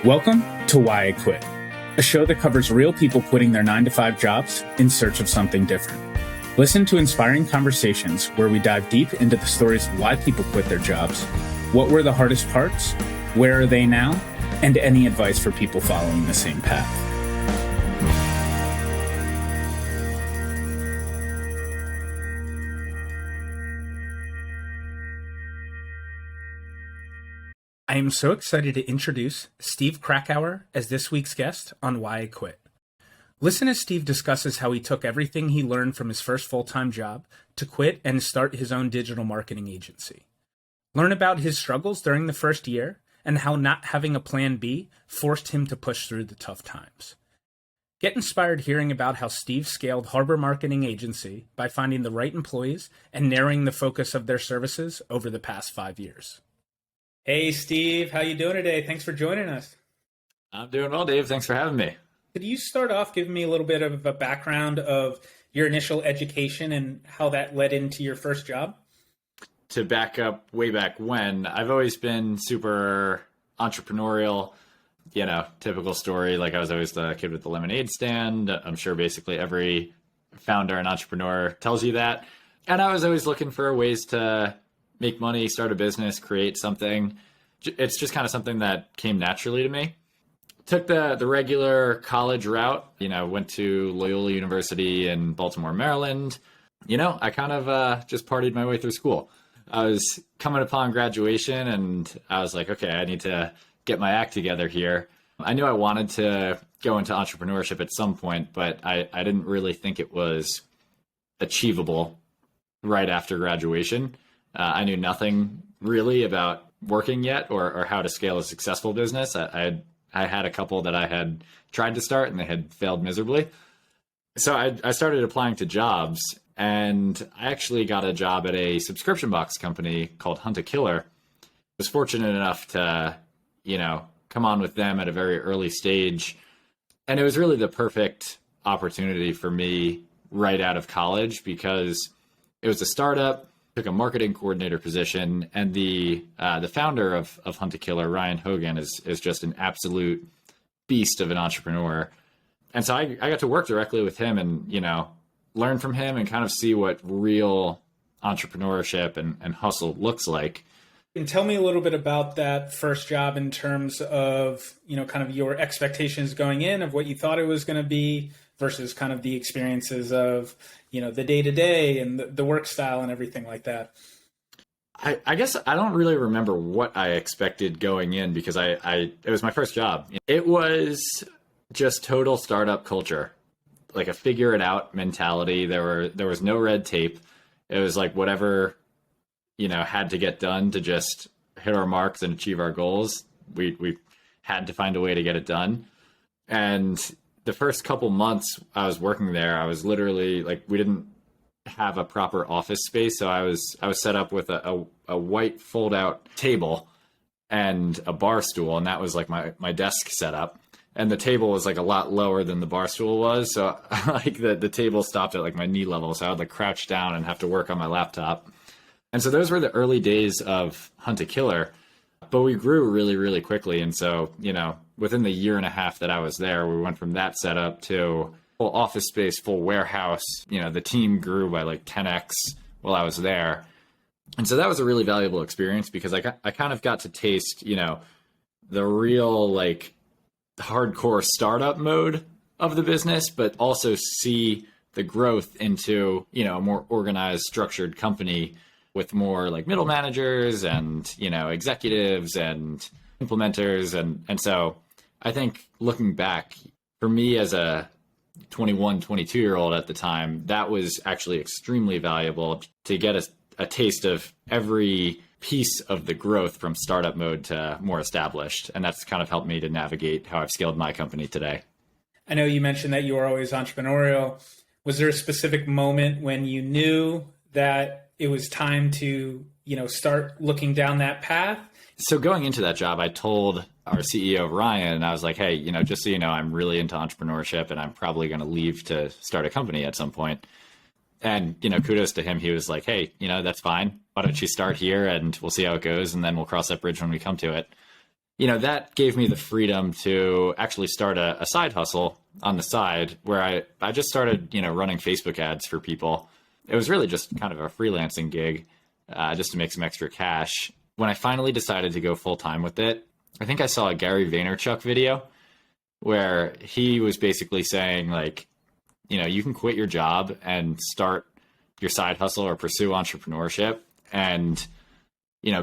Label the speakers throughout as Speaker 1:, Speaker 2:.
Speaker 1: Welcome to Why I Quit, a show that covers real people quitting their 9-to-5 jobs in search of something different. Listen to inspiring conversations where we dive deep into the stories of why people quit their jobs, what were the hardest parts, where are they now, and any advice for people following the same path. I am so excited to introduce Steve Krakower as this week's guest on Why I Quit. Listen as Steve discusses how he took everything he learned from his first full-time job to quit and start his own digital marketing agency. Learn about his struggles during the first year and how not having a plan B forced him to push through the tough times. Get inspired hearing about how Steve scaled Harbor Marketing Agency by finding the right employees and narrowing the focus of their services over the past 5 years. Hey, Steve, how you doing today? Thanks for joining us.
Speaker 2: I'm doing well, Dave. Thanks for having me.
Speaker 1: Could you start off giving me a little bit of a background of your initial education and how that led into your first job?
Speaker 2: To back up way back when, I've always been super entrepreneurial, typical story. Like I was always the kid with the lemonade stand. I'm sure basically every founder and entrepreneur tells you that. And I was always looking for ways to make money, start a business, create something. It's just kind of something that came naturally to me. Took the regular college route, went to Loyola University in Baltimore, Maryland. I kind of just partied my way through school. I was coming upon graduation and I was like, okay, I need to get my act together here. I knew I wanted to go into entrepreneurship at some point, but I didn't really think it was achievable right after graduation. I knew nothing really about working yet or how to scale a successful business. I had a couple that I had tried to start and they had failed miserably. So I started applying to jobs and I actually got a job at a subscription box company called Hunt a Killer. I was fortunate enough to, come on with them at a very early stage. And it was really the perfect opportunity for me right out of college because it was a startup. Took a marketing coordinator position, and the founder of Hunt a Killer, Ryan Hogan, is just an absolute beast of an entrepreneur. And so I got to work directly with him and, learn from him and kind of see what real entrepreneurship and hustle looks like.
Speaker 1: And tell me a little bit about that first job in terms of, kind of your expectations going in of what you thought it was going to be versus kind of the experiences of, the day-to-day and the work style and everything like that.
Speaker 2: I guess I don't really remember what I expected going in because it was my first job. It was just total startup culture, like a figure it out mentality. There was no red tape. It was like whatever, had to get done to just hit our marks and achieve our goals. We had to find a way to get it done. And the first couple months I was working there, I was literally like, we didn't have a proper office space. So I was set up with a white fold out table and a bar stool. And that was like my desk setup. And the table was like a lot lower than the bar stool was. So like the table stopped at like my knee level. So I would like crouch down and have to work on my laptop. And so those were the early days of Hunt a Killer. But we grew really, really quickly. And so, within the year and a half that I was there, we went from that setup to full office space, full warehouse. The team grew by like 10x while I was there. And so that was a really valuable experience because I kind of got to taste, the real like hardcore startup mode of the business, but also see the growth into, a more organized, structured company with more like middle managers and, executives and implementers. And so I think looking back for me as a 21, 22-year-old at the time, that was actually extremely valuable to get a taste of every piece of the growth from startup mode to more established. And that's kind of helped me to navigate how I've scaled my company today.
Speaker 1: I know you mentioned that you were always entrepreneurial. Was there a specific moment when you knew that it was time to, start looking down that path?
Speaker 2: So going into that job, I told our CEO, Ryan, and I was like, hey, just so you know, I'm really into entrepreneurship and I'm probably going to leave to start a company at some point. And, kudos to him. He was like, hey, that's fine. Why don't you start here and we'll see how it goes. And then we'll cross that bridge when we come to it. that gave me the freedom to actually start a side hustle on the side where I just started, running Facebook ads for people. It was really just kind of a freelancing gig, just to make some extra cash. When I finally decided to go full time with it, I think I saw a Gary Vaynerchuk video where he was basically saying like, you can quit your job and start your side hustle or pursue entrepreneurship and,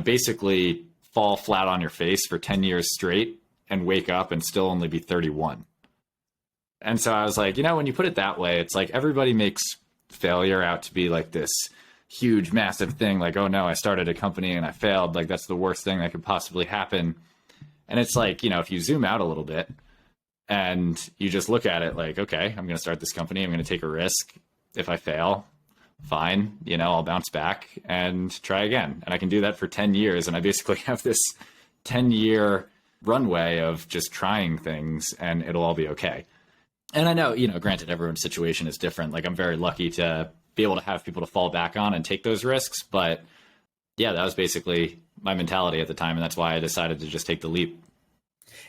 Speaker 2: basically fall flat on your face for 10 years straight and wake up and still only be 31. And so I was like, when you put it that way, it's like everybody makes failure out to be like this huge, massive thing. Like, oh no, I started a company and I failed. Like that's the worst thing that could possibly happen. And it's like, if you zoom out a little bit and you just look at it like, okay, I'm going to start this company. I'm going to take a risk. If I fail, fine, I'll bounce back and try again. And I can do that for 10 years. And I basically have this 10-year runway of just trying things and it'll all be okay. And I know, granted, everyone's situation is different. Like I'm very lucky to be able to have people to fall back on and take those risks. But yeah, that was basically my mentality at the time. And that's why I decided to just take the leap.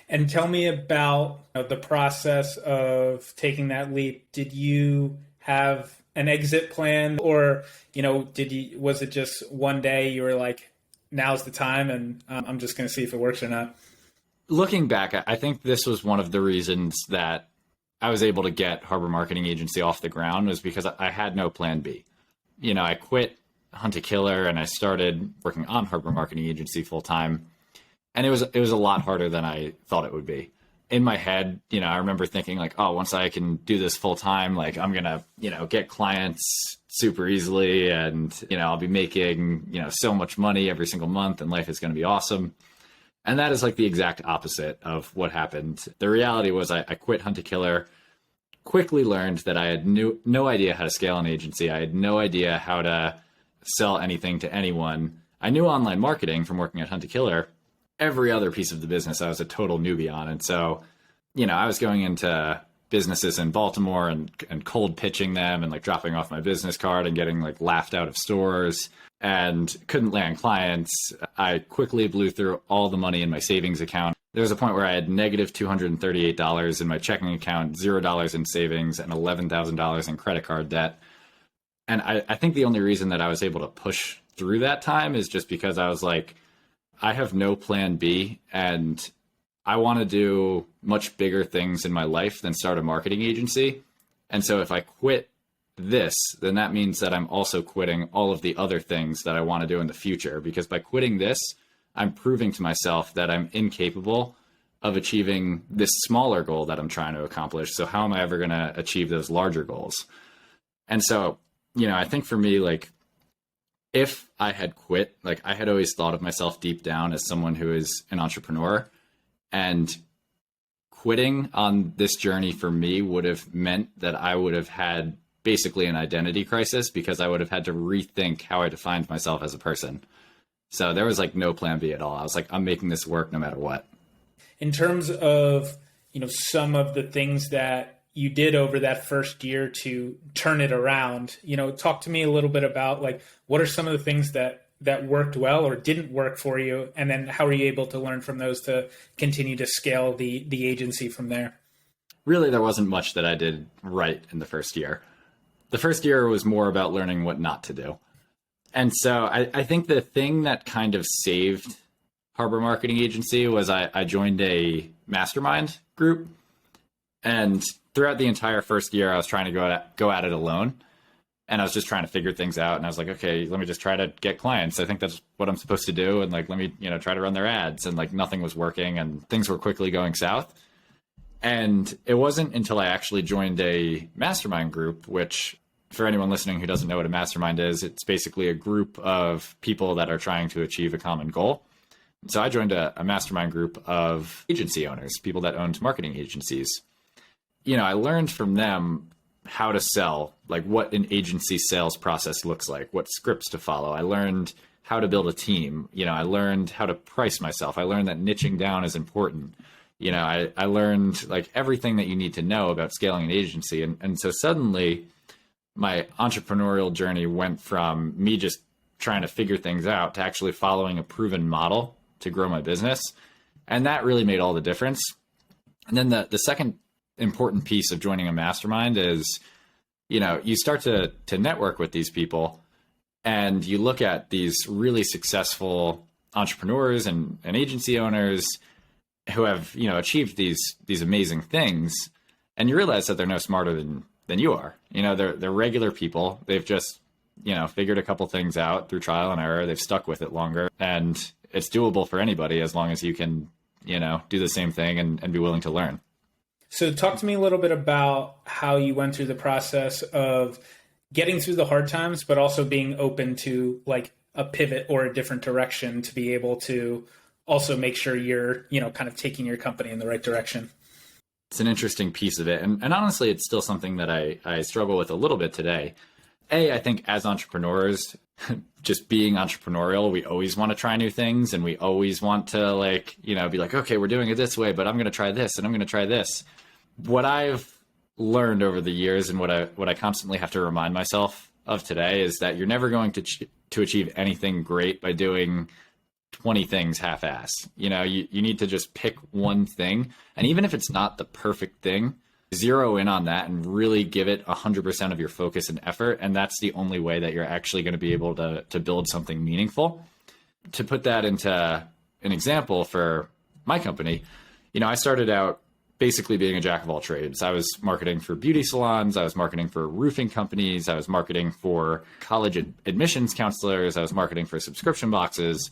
Speaker 1: And tell me about the process of taking that leap. Did you have an exit plan or, was it just one day you were like, now's the time and I'm just going to see if it works or not?
Speaker 2: Looking back, I think this was one of the reasons that I was able to get Harbor Marketing Agency off the ground was because I had no plan B. I quit Hunt a Killer and I started working on Harbor Marketing Agency full time. And it was a lot harder than I thought it would be. In my head, I remember thinking like, oh, once I can do this full time, like I'm going to, get clients super easily and, I'll be making, so much money every single month and life is going to be awesome. And that is like the exact opposite of what happened. The reality was I quit Hunt a Killer, quickly learned that I had no idea how to scale an agency. I had no idea how to sell anything to anyone. I knew online marketing from working at Hunt a Killer. Every other piece of the business I was a total newbie on. And so, I was going into businesses in Baltimore and cold pitching them and like dropping off my business card and getting like laughed out of stores and couldn't land clients. I quickly blew through all the money in my savings account. There was a point where I had negative $238 in my checking account, $0 in savings, and $11,000 in credit card debt. And I think the only reason that I was able to push through that time is just because I was like, I have no plan B and I want to do much bigger things in my life than start a marketing agency. And so if I quit this, then that means that I'm also quitting all of the other things that I want to do in the future. Because by quitting this, I'm proving to myself that I'm incapable of achieving this smaller goal that I'm trying to accomplish. So how am I ever going to achieve those larger goals? And so, I think for me, like, if I had quit, like I had always thought of myself deep down as someone who is an entrepreneur, and quitting on this journey for me would have meant that I would have had basically an identity crisis because I would have had to rethink how I defined myself as a person. So there was like no plan B at all. I was like, I'm making this work no matter what.
Speaker 1: In terms of, some of the things that you did over that first year to turn it around, talk to me a little bit about like, what are some of the things that worked well or didn't work for you? And then how are you able to learn from those to continue to scale the agency from there?
Speaker 2: Really, there wasn't much that I did right in the first year. The first year was more about learning what not to do. And so I think the thing that kind of saved Harbor Marketing Agency was I joined a mastermind group. And throughout the entire first year, I was trying to go at it alone. And I was just trying to figure things out. And I was like, okay, let me just try to get clients. I think that's what I'm supposed to do. And like, let me, try to run their ads. And like, nothing was working and things were quickly going south. And it wasn't until I actually joined a mastermind group, which for anyone listening who doesn't know what a mastermind is, it's basically a group of people that are trying to achieve a common goal. So I joined a mastermind group of agency owners, people that owned marketing agencies. I learned from them how to sell, like what an agency sales process looks like, what scripts to follow. I learned how to build a team. I learned how to price myself. I learned that niching down is important. I learned like everything that you need to know about scaling an agency. And so suddenly my entrepreneurial journey went from me just trying to figure things out to actually following a proven model to grow my business. And that really made all the difference. And then the second important piece of joining a mastermind is, you start to network with these people, and you look at these really successful entrepreneurs and agency owners who have, achieved these amazing things. And you realize that they're no smarter than you are. They're regular people. They've just, figured a couple things out through trial and error. They've stuck with it longer, and it's doable for anybody as long as you can, do the same thing and be willing to learn.
Speaker 1: So talk to me a little bit about how you went through the process of getting through the hard times, but also being open to like a pivot or a different direction to be able to also make sure you're, kind of taking your company in the right direction.
Speaker 2: It's an interesting piece of it. And honestly, it's still something that I struggle with a little bit today. I think as entrepreneurs, just being entrepreneurial, we always want to try new things, and we always want to be like, okay, we're doing it this way, but I'm going to try this and I'm going to try this. What I've learned over the years, and what I constantly have to remind myself of today, is that you're never going to achieve anything great by doing 20 things half-ass. You need to just pick one thing. And even if it's not the perfect thing, zero in on that and really give it 100% of your focus and effort. And that's the only way that you're actually going to be able to build something meaningful. To put that into an example for my company, I started out basically being a jack of all trades. I was marketing for beauty salons. I was marketing for roofing companies. I was marketing for college admissions counselors. I was marketing for subscription boxes.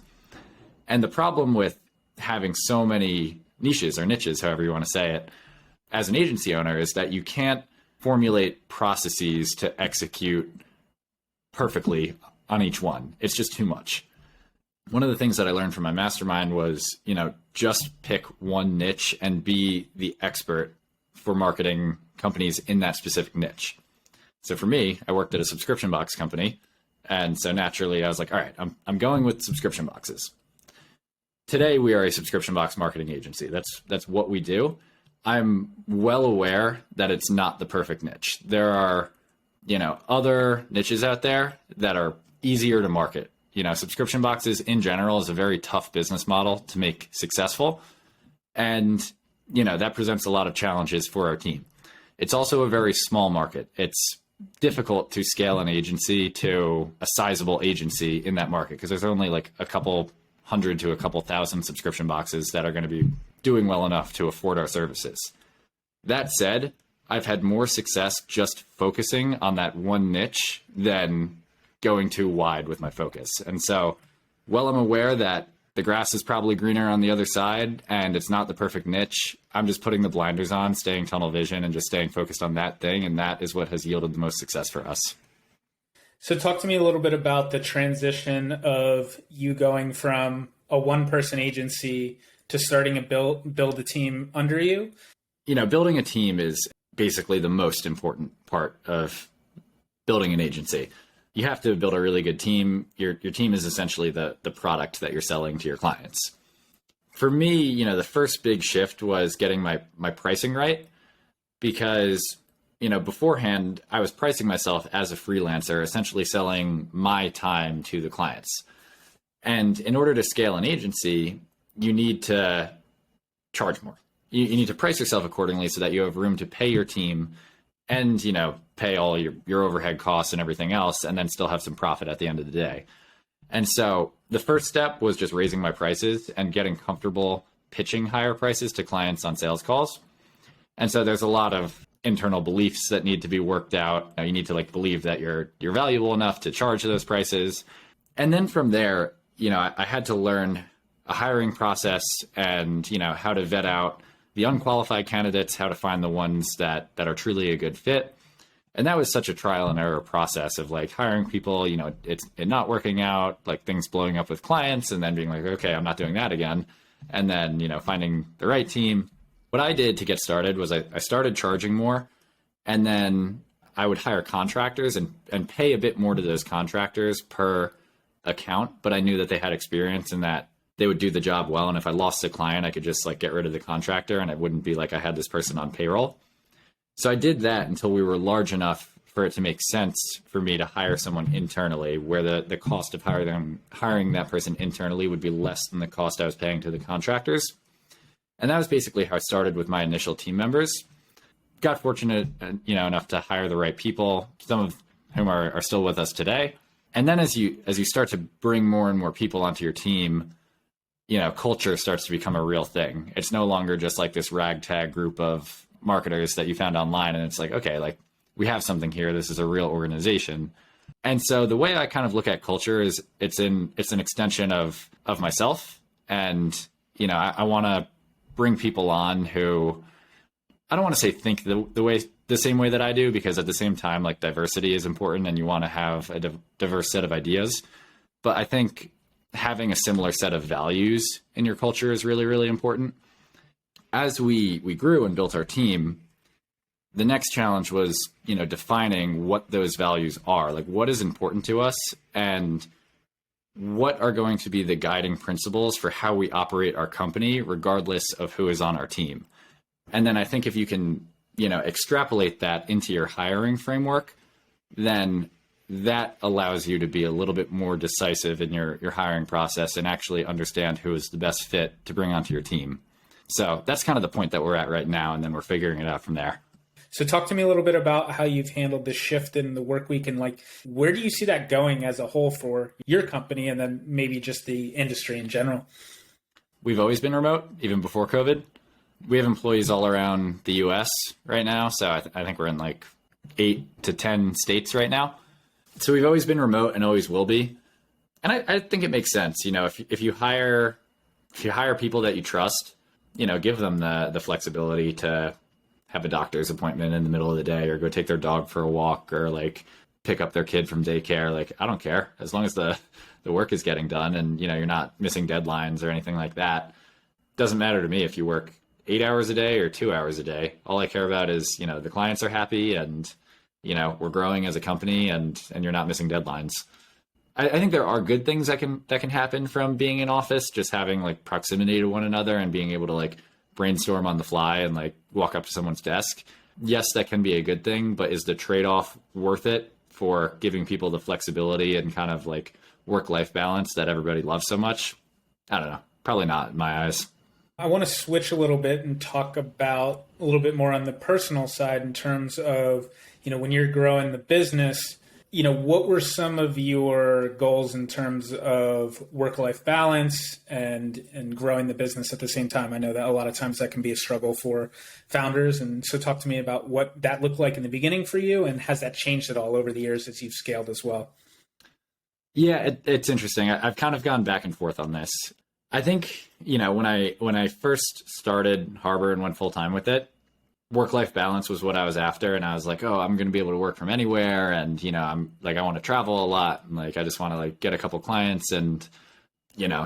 Speaker 2: And the problem with having so many niches, or niches, however you want to say it, as an agency owner, is that you can't formulate processes to execute perfectly on each one. It's just too much. One of the things that I learned from my mastermind was, just pick one niche and be the expert for marketing companies in that specific niche. So for me, I worked at a subscription box company. And so naturally I was like, all right, I'm going with subscription boxes. Today, we are a subscription box marketing agency. That's what we do. I'm well aware that it's not the perfect niche. There are, other niches out there that are easier to market. Subscription boxes in general is a very tough business model to make successful. And, that presents a lot of challenges for our team. It's also a very small market. It's difficult to scale an agency to a sizable agency in that market because there's only like a couple hundred to a couple thousand subscription boxes that are going to be doing well enough to afford our services. That said, I've had more success just focusing on that one niche than going too wide with my focus. And so, while I'm aware that the grass is probably greener on the other side and it's not the perfect niche, I'm just putting the blinders on, staying tunnel vision, and just staying focused on that thing. And that is what has yielded the most success for us.
Speaker 1: So talk to me a little bit about the transition of you going from a one-person agency to starting a build a team under you.
Speaker 2: Building a team is basically the most important part of building an agency. You have to build a really good team. Your team is essentially the product that you're selling to your clients. For me, the first big shift was getting my pricing right, because beforehand, I was pricing myself as a freelancer, essentially selling my time to the clients. And in order to scale an agency, you need to charge more. You need to price yourself accordingly so that you have room to pay your team and, pay all your overhead costs and everything else, and then still have some profit at the end of the day. And so the first step was just raising my prices and getting comfortable pitching higher prices to clients on sales calls. And so there's a lot of internal beliefs that need to be worked out. You need to believe that you're valuable enough to charge those prices. And then from there, I had to learn a hiring process and, how to vet out the unqualified candidates, how to find the ones that are truly a good fit. And that was such a trial and error process of hiring people, it not working out, things blowing up with clients, and then being like, okay, I'm not doing that again. And then, finding the right team. What I did to get started was I started charging more, and then I would hire contractors and pay a bit more to those contractors per account. But I knew that they had experience and that they would do the job well. And if I lost a client, I could just get rid of the contractor, and it wouldn't be like I had this person on payroll. So I did that until we were large enough for it to make sense for me to hire someone internally, where the cost of hiring that person internally would be less than the cost I was paying to the contractors. And that was basically how I started with my initial team members. Got fortunate, enough to hire the right people, some of whom are still with us today. And then as you start to bring more and more people onto your team, culture starts to become a real thing. It's no longer just like this ragtag group of marketers that you found online. And it's like, okay, like we have something here. This is a real organization. And so the way I kind of look at culture is it's an extension of myself. And, I want to bring people on who, I don't want to say think the same way that I do, because at the same time, like diversity is important and you want to have a diverse set of ideas. But I think having a similar set of values in your culture is really, really important. As we grew and built our team, the next challenge was, defining what those values are, like what is important to us and what are going to be the guiding principles for how we operate our company, regardless of who is on our team. And then I think if you can, extrapolate that into your hiring framework, then that allows you to be a little bit more decisive in your hiring process and actually understand who is the best fit to bring onto your team. So that's kind of the point that we're at right now. And then we're figuring it out from there.
Speaker 1: So talk to me a little bit about how you've handled the shift in the work week and like, where do you see that going as a whole for your company and then maybe just the industry in general?
Speaker 2: We've always been remote, even before COVID. We have employees all around the US right now. So I think we're in like 8 to 10 states right now. So we've always been remote and always will be. And I think it makes sense. If you hire people that you trust, give them the flexibility to have a doctor's appointment in the middle of the day or go take their dog for a walk or like pick up their kid from daycare. Like, I don't care as long as the work is getting done and, you're not missing deadlines or anything like that. Doesn't matter to me if you work 8 hours a day or 2 hours a day. All I care about is, the clients are happy and, we're growing as a company and you're not missing deadlines. I think there are good things that can happen from being in office, just having like proximity to one another and being able to like brainstorm on the fly and like walk up to someone's desk. Yes, that can be a good thing, but is the trade-off worth it for giving people the flexibility and kind of like work-life balance that everybody loves so much? I don't know. Probably not in my eyes.
Speaker 1: I want to switch a little bit and talk about a little bit more on the personal side in terms of, when you're growing the business, what were some of your goals in terms of work-life balance and growing the business at the same time? I know that a lot of times that can be a struggle for founders. And so talk to me about what that looked like in the beginning for you, and has that changed at all over the years as you've scaled as well?
Speaker 2: Yeah, it's interesting. I've kind of gone back and forth on this. I think, when I first started Harbor and went full-time with it, work-life balance was what I was after. And I was like, oh, I'm going to be able to work from anywhere. And, I'm like, I want to travel a lot. And like, I just want to like get a couple clients and,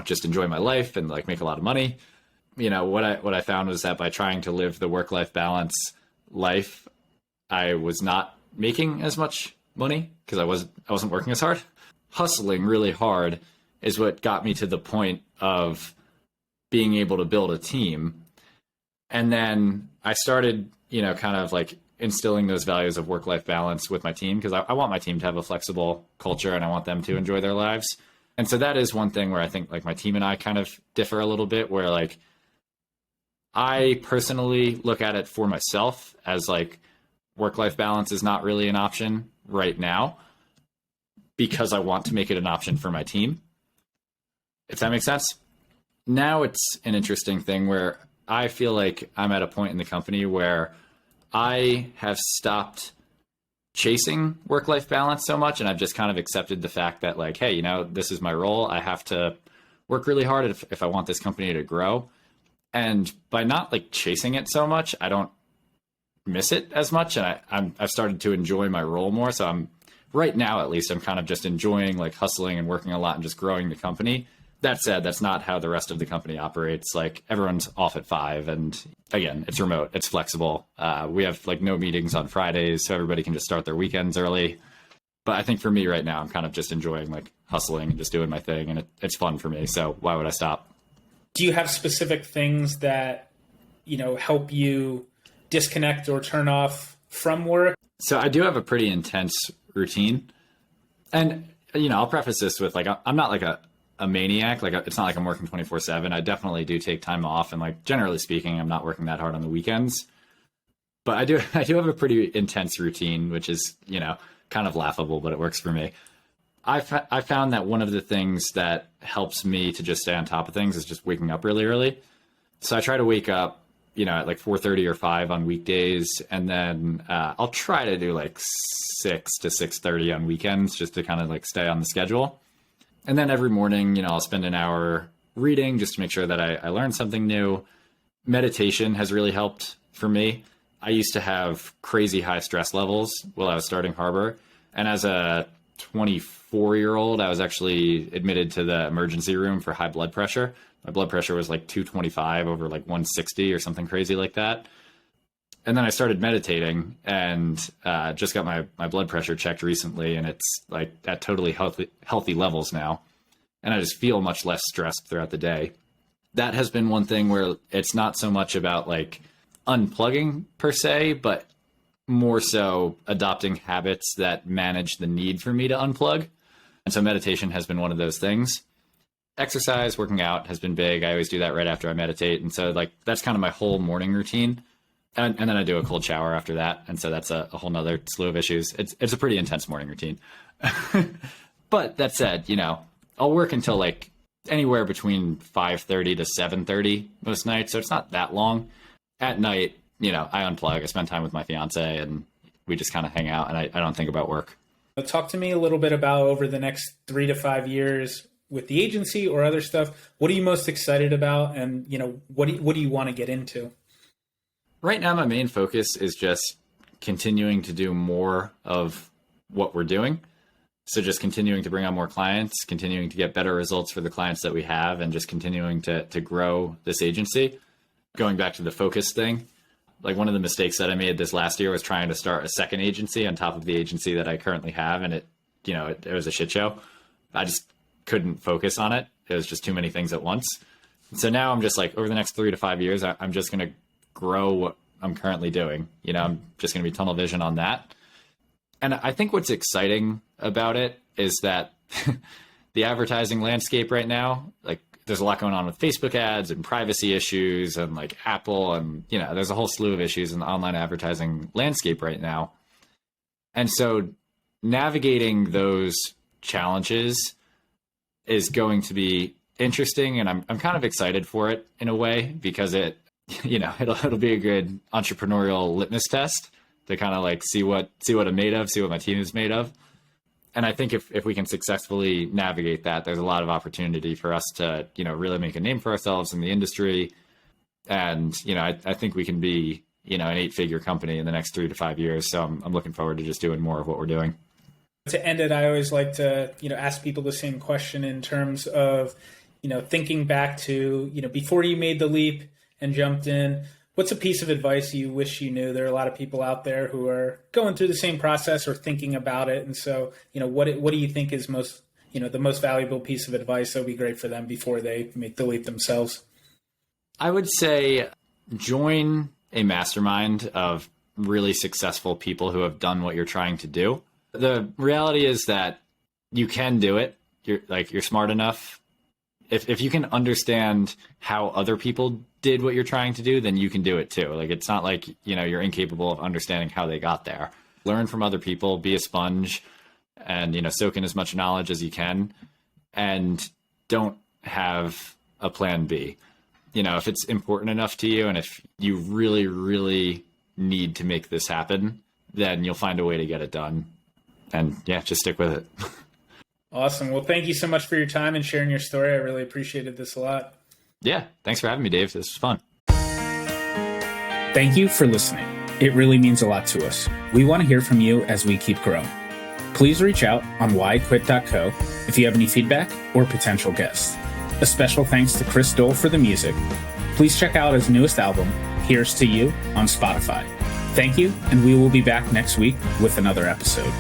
Speaker 2: just enjoy my life and like make a lot of money. What I found was that by trying to live the work-life balance life, I was not making as much money because I wasn't working as hard. Hustling really hard is what got me to the point of being able to build a team. And then I started, kind of like instilling those values of work-life balance with my team, because I want my team to have a flexible culture and I want them to enjoy their lives. And so that is one thing where I think like my team and I kind of differ a little bit, where like I personally look at it for myself as like work-life balance is not really an option right now because I want to make it an option for my team, if that makes sense. Now it's an interesting thing where I feel like I'm at a point in the company where I have stopped chasing work-life balance so much, and I've just kind of accepted the fact that like, hey, this is my role. I have to work really hard if I want this company to grow. And by not like chasing it so much, I don't miss it as much. And I've started to enjoy my role more. So I'm right now, at least, I'm kind of just enjoying like hustling and working a lot and just growing the company. That said, that's not how the rest of the company operates. Like everyone's off at 5, and again, it's remote, it's flexible. We have like no meetings on Fridays, so everybody can just start their weekends early. But I think for me right now, I'm kind of just enjoying like hustling and just doing my thing, and it's fun for me. So why would I stop?
Speaker 1: Do you have specific things that, help you disconnect or turn off from work?
Speaker 2: So I do have a pretty intense routine. And, I'll preface this with like, I'm not like a a maniac. Like, it's not like I'm working 24/7. I definitely do take time off. And like, generally speaking, I'm not working that hard on the weekends. But I do have a pretty intense routine, which is, kind of laughable, but it works for me. I found that one of the things that helps me to just stay on top of things is just waking up really early. So I try to wake up, at like 4:30 or 5 on weekdays. And then I'll try to do like 6 to 6:30 on weekends just to kind of like stay on the schedule. And then every morning, I'll spend an hour reading just to make sure that I learn something new. Meditation has really helped for me. I used to have crazy high stress levels while I was starting Harbor. And as a 24-year-old, I was actually admitted to the emergency room for high blood pressure. My blood pressure was like 225 over like 160 or something crazy like that. And then I started meditating and just got my blood pressure checked recently. And it's like at totally healthy levels now. And I just feel much less stressed throughout the day. That has been one thing where it's not so much about like unplugging per se, but more so adopting habits that manage the need for me to unplug. And so meditation has been one of those things. Exercise, working out has been big. I always do that right after I meditate. And so like, that's kind of my whole morning routine. And then I do a cold shower after that. And so that's a whole nother slew of issues. It's a pretty intense morning routine. But that said, I'll work until like anywhere between 5:30 to 7:30 most nights. So it's not that long. At night, I unplug. I spend time with my fiance and we just kind of hang out and I don't think about work.
Speaker 1: Talk to me a little bit about over the next 3 to 5 years with the agency or other stuff. What are you most excited about? And, what do you want to get into?
Speaker 2: Right now, my main focus is just continuing to do more of what we're doing. So just continuing to bring on more clients, continuing to get better results for the clients that we have, and just continuing to grow this agency. Going back to the focus thing, like one of the mistakes that I made this last year was trying to start a second agency on top of the agency that I currently have. And it was a shit show. I just couldn't focus on it. It was just too many things at once. So now I'm just like, over the next 3 to 5 years, I'm just going to grow what I'm currently doing. I'm just going to be tunnel vision on that. And I think what's exciting about it is that the advertising landscape right now, like, there's a lot going on with Facebook ads and privacy issues and like Apple and, there's a whole slew of issues in the online advertising landscape right now. And so navigating those challenges is going to be interesting. And I'm kind of excited for it in a way because it'll be a good entrepreneurial litmus test to kind of like see what I'm made of, see what my team is made of. And I think if we can successfully navigate that, there's a lot of opportunity for us to, really make a name for ourselves in the industry. And, I think we can be, an 8-figure company in the next 3 to 5 years. So I'm looking forward to just doing more of what we're doing.
Speaker 1: To end it, I always like to, ask people the same question in terms of, thinking back to, before you made the leap and jumped in. What's a piece of advice you wish you knew? There are a lot of people out there who are going through the same process or thinking about it. And so, what do you think is most, the most valuable piece of advice that would be great for them before they make the leap themselves?
Speaker 2: I would say join a mastermind of really successful people who have done what you're trying to do. The reality is that you can do it. You're smart enough. If you can understand how other people did what you're trying to do, then you can do it too. Like, it's not like, you're incapable of understanding how they got there. Learn from other people, be a sponge, and, soak in as much knowledge as you can, and don't have a plan B. If it's important enough to you and if you really, really need to make this happen, then you'll find a way to get it done. And yeah, just stick with it.
Speaker 1: Awesome. Well, thank you so much for your time and sharing your story. I really appreciated this a lot.
Speaker 2: Yeah. Thanks for having me, Dave. This was fun.
Speaker 1: Thank you for listening. It really means a lot to us. We want to hear from you as we keep growing. Please reach out on whyquit.co if you have any feedback or potential guests. A special thanks to Chris Dole for the music. Please check out his newest album, Here's to You, on Spotify. Thank you, and we will be back next week with another episode.